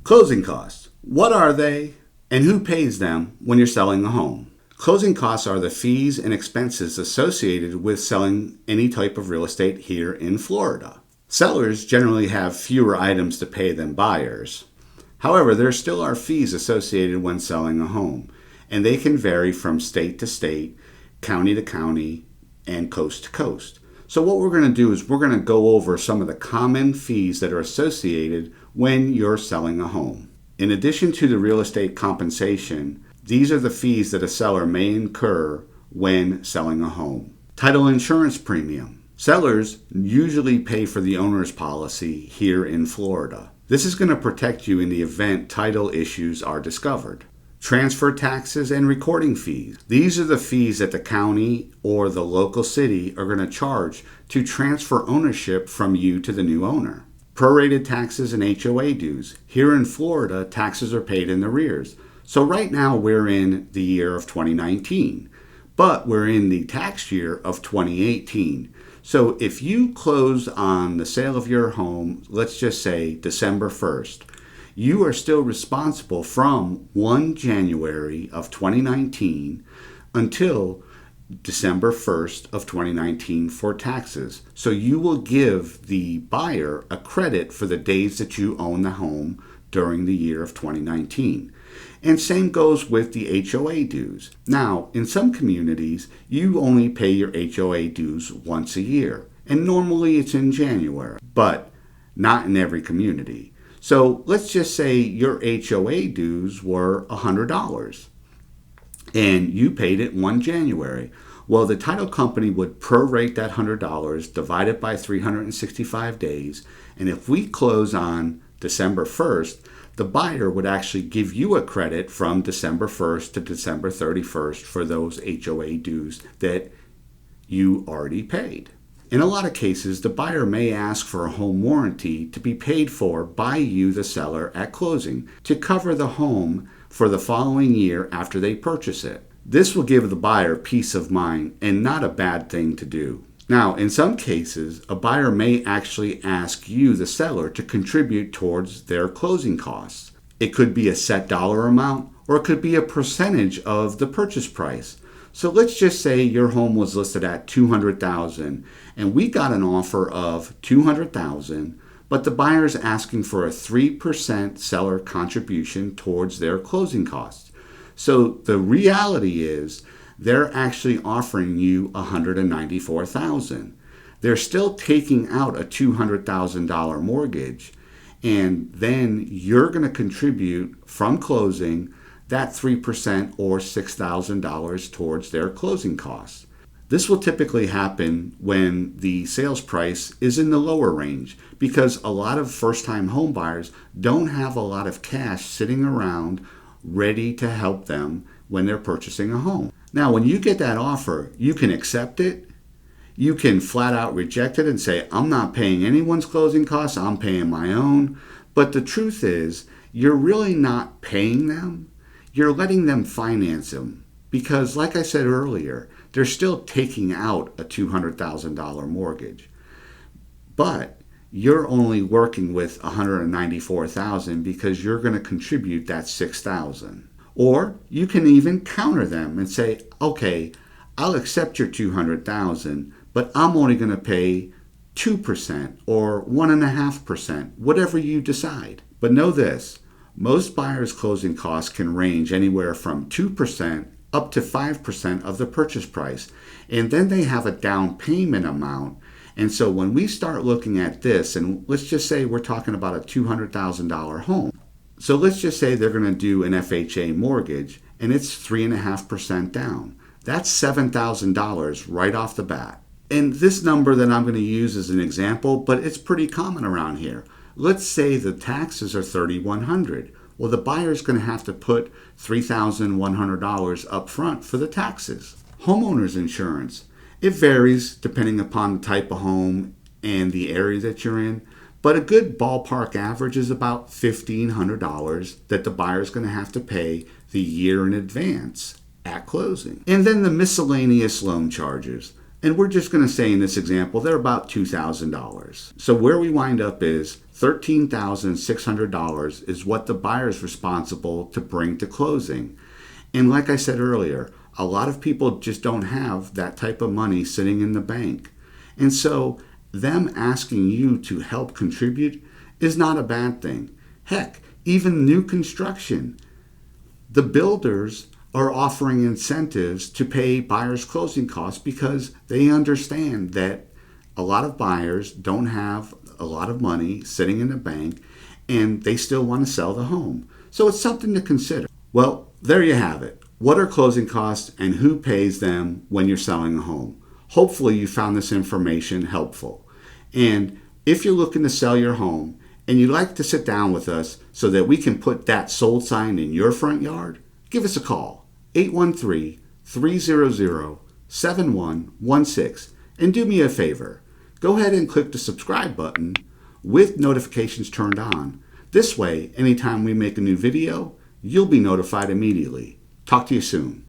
Closing costs. What are they and who pays them when you're selling a home? Closing costs are the fees and expenses associated with selling any type of real estate here in Florida. Sellers generally have fewer items to pay than buyers. However, there still are fees associated when selling a home, and they can vary from state to state, county to county, and coast to coast. So what we're going to do is we're going to go over some of the common fees that are associated when you're selling a home. In addition to the real estate compensation, these are the fees that a seller may incur when selling a home. Title insurance premium. Sellers usually pay for the owner's policy here in Florida. This is going to protect you in the event title issues are discovered. Transfer taxes and recording fees. These are the fees that the county or the local city are going to charge to transfer ownership from you to the new owner. Prorated taxes and HOA dues. Here in Florida, taxes are paid in arrears. So right now we're in the year of 2019, but we're in the tax year of 2018. So if you close on the sale of your home, let's just say December 1st, you are still responsible from 1 January of 2019 until December 1st of 2019 for taxes. So you will give the buyer a credit for the days that you own the home during the year of 2019. And same goes with the HOA dues. Now, in some communities, you only pay your HOA dues once a year. And normally it's in January, but not in every community. So let's just say your HOA dues were $100 and you paid it 1 January. Well, the title company would prorate that $100, divide it by 365 days, and if we close on December 1st, the buyer would actually give you a credit from December 1st to December 31st for those HOA dues that you already paid. In a lot of cases, the buyer may ask for a home warranty to be paid for by you, the seller, at closing to cover the home for the following year after they purchase it. This will give the buyer peace of mind and not a bad thing to do. Now, in some cases, a buyer may actually ask you, the seller, to contribute towards their closing costs. It could be a set dollar amount or it could be a percentage of the purchase price. So let's just say your home was listed at $200,000 and we got an offer of $200,000, but the buyer's asking for a 3% seller contribution towards their closing costs. So the reality is they're actually offering you $194,000. They're still taking out a $200,000 mortgage, and then you're going to contribute from closing that 3% or $6,000 towards their closing costs. This will typically happen when the sales price is in the lower range because a lot of first-time home buyers don't have a lot of cash sitting around ready to help them when they're purchasing a home. Now, when you get that offer, you can accept it. You can flat out reject it and say, I'm not paying anyone's closing costs, I'm paying my own. But the truth is, you're really not paying them. You're letting them finance them because, like I said earlier, they're still taking out a $200,000 mortgage. But you're only working with $194,000 because you're going to contribute that $6,000. Or you can even counter them and say, okay, I'll accept your $200,000, but I'm only going to pay 2% or 1.5%, whatever you decide. But know this, most buyers' closing costs can range anywhere from 2% up to 5% of the purchase price. And then they have a down payment amount. And so when we start looking at this, and let's just say we're talking about a $200,000 home. So let's just say they're going to do an FHA mortgage and it's 3.5% down. That's $7,000 right off the bat. And this number that I'm going to use is an example, but it's pretty common around here. Let's say the taxes are $3,100. Well, the buyer's going to have to put $3,100 up front for the taxes. Homeowner's insurance. It varies depending upon the type of home and the area that you're in, but a good ballpark average is about $1,500 that the buyer's going to have to pay the year in advance at closing. And then the miscellaneous loan charges. And we're just going to say in this example, they're about $2,000. So where we wind up is $13,600 is what the buyer is responsible to bring to closing. And like I said earlier, a lot of people just don't have that type of money sitting in the bank. And so them asking you to help contribute is not a bad thing. Heck, even new construction, the builders are offering incentives to pay buyers' closing costs because they understand that a lot of buyers don't have a lot of money sitting in the bank and they still want to sell the home. So it's something to consider. Well, there you have it. What are closing costs and who pays them when you're selling a home? Hopefully you found this information helpful. And if you're looking to sell your home and you'd like to sit down with us so that we can put that sold sign in your front yard, give us a call, 813-300-7116. And do me a favor, go ahead and click the subscribe button with notifications turned on. This way, anytime we make a new video, you'll be notified immediately. Talk to you soon.